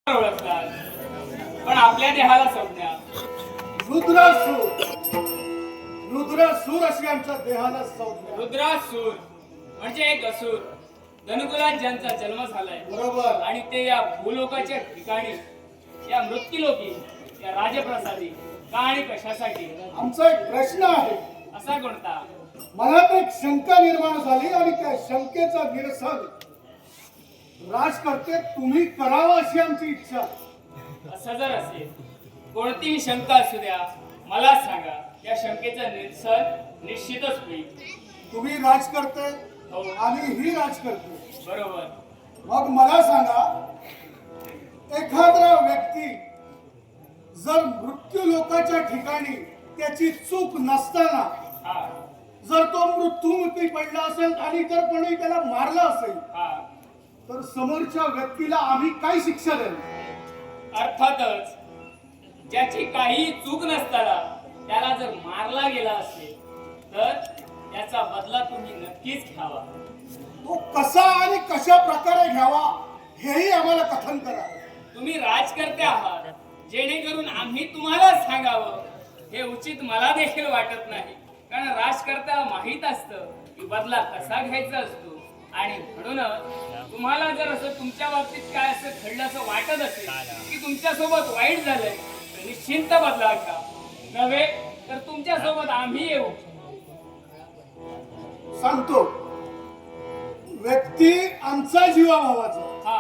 ओळखतात पण आपल्या देहाला संज्ञा रुद्रासूर अशी आमच्या देहाला संज्ञा. रुद्रासूर म्हणजे एक असुर धनुकुलात ज्यांचा जन्म झालाय बरोबर. आणि ते या भूलोकाच्या ठिकाणी या मृत्यूलोकी या राजप्रसादी का आणि कशासाठी. आमचा एक प्रश्न आहे. असा कोणता. मनात एक शंका निर्माण झाली आणि त्या शंकेचं निरसन राजकर्ते तुम्ही करावं अशी आमची इच्छा. असं जर असेल कोणतीही शंका असू द्या मला सांगा, या शंकेचं निरसन निश्चितच होईल. तुम्ही राजकर्ते हो आणि ही राजकर्ते. बरोबर. मग मला सांगा, एखादा व्यक्ती जर मृत्यू लोकाच्या ठिकाणी त्याची चूक नसताना हा जर तो मृत्यूमुखी पडला असेल आणि जर कोणी त्याला मारलं असेल हा तर समोरच्या व्यक्तीला आम्ही काय शिक्षा देऊ. अर्थातच ज्याची काही चूक नसताना त्याला जर मारला गेला असेल तर त्याचा बदला तुम्ही नक्कीच घ्यावा. तो कसा आणि कशा प्रकारे घ्यावा हेही आम्हाला कथन करा. तुम्ही राजकर्ते आहात, जेणेकरून आम्ही तुम्हाला सांगावं हे उचित मला देखील वाटत नाही. कारण राजकर्त्याला माहित असतं की बदला कसा घ्यायचा असतो. आणि म्हणूनच तुम्हाला जर असं तुमच्या बाबतीत काय असं घडलं असं वाटत असेल की तुमच्या सोबत वाईट झालंय तर निश्चिंत बदला घ्या. नव्हे तर तुमच्या सोबत आम्ही येऊ. सांगतो, व्यक्ती आमचा जीवाभावाचा हा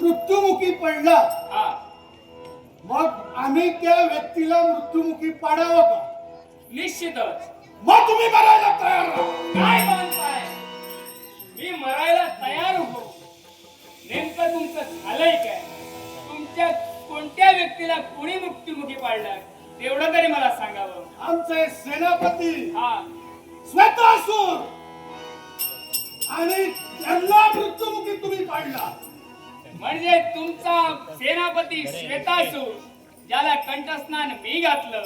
मृत्युमुखी पडला हा मग आम्ही त्या व्यक्तीला मृत्युमुखी पाडावं का. निश्चितच. मग तुम्ही मरायला तयार राहा. काय म्हणताय. मी मरायला तयार हो. नेमकं तुमचं झालंय काय. तुमच्या कोणत्या व्यक्तीला कोणी मृत्युमुखी पाडलं तेवढं तरी मला सांगावं. आमचे सेनापती हा श्वेतासूर आणि त्यांना मृत्युमुखी तुम्ही पाडला. म्हणजे तुमचा सेनापती श्वेतासूर ज्याला कंठस्नान मी घातलं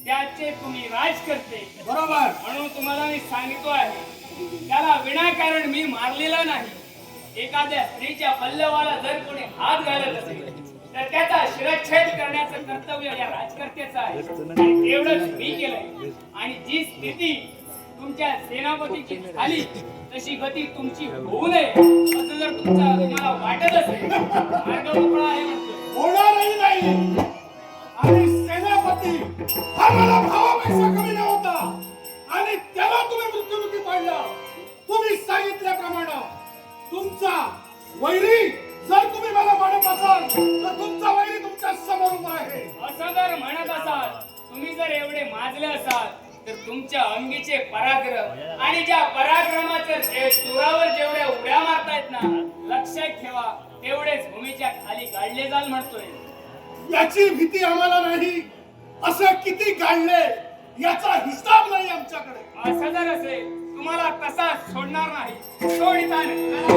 त्याचे तुम्ही राज करते. बरोबर. म्हणून तुम्हाला मी सांगितो आहे त्याला विनाकारण मी मारलेला नाही. एखाद्या स्त्रीच्या पल्लवाला जर कोणी हात घालत असेल तर त्याचा शिरच्छेद करण्याचं कर्तव्य या राजकर्त्याचं आहे. आणि तेवढंच मी केलंय. आणि जी स्थिती तुमच्या सेनापतीची झाली तशी गती तुमची होऊ नये असं जर तुम्हाला वाटत असेल मार्ग मोकळा आहे म्हणतो. होणारही नाही. आणि सेनापती हा मला भावापेक्षा कमी नव्हता आणि त्याला तुम्ही मृत्युमुखी पाडला. तुम्ही सांगितल्याप्रमाणे तुमचा वैरी जर तुम्ही मला मानत असाल तर तुमचा वैरी तुमच्या समोर उभा आहे. असं जर म्हणत असाल तुम्ही जर एवढे माजले असाल तर तुमच्या अंगीचे पराक्रम आणि ज्या पराक्रमाच्या जोरावर जेवढ्या उड्या मारतायत ना लक्षात ठेवा तेवढेच भूमीच्या खाली गाडले जाल म्हणतोय. याची भीती आम्हाला नाही. असं किती गाडले याचा हिसाब नाही आमच्याकडे. असं जर असेल तुम्हाला तसा सोडणार नाही. सोडिता नाही.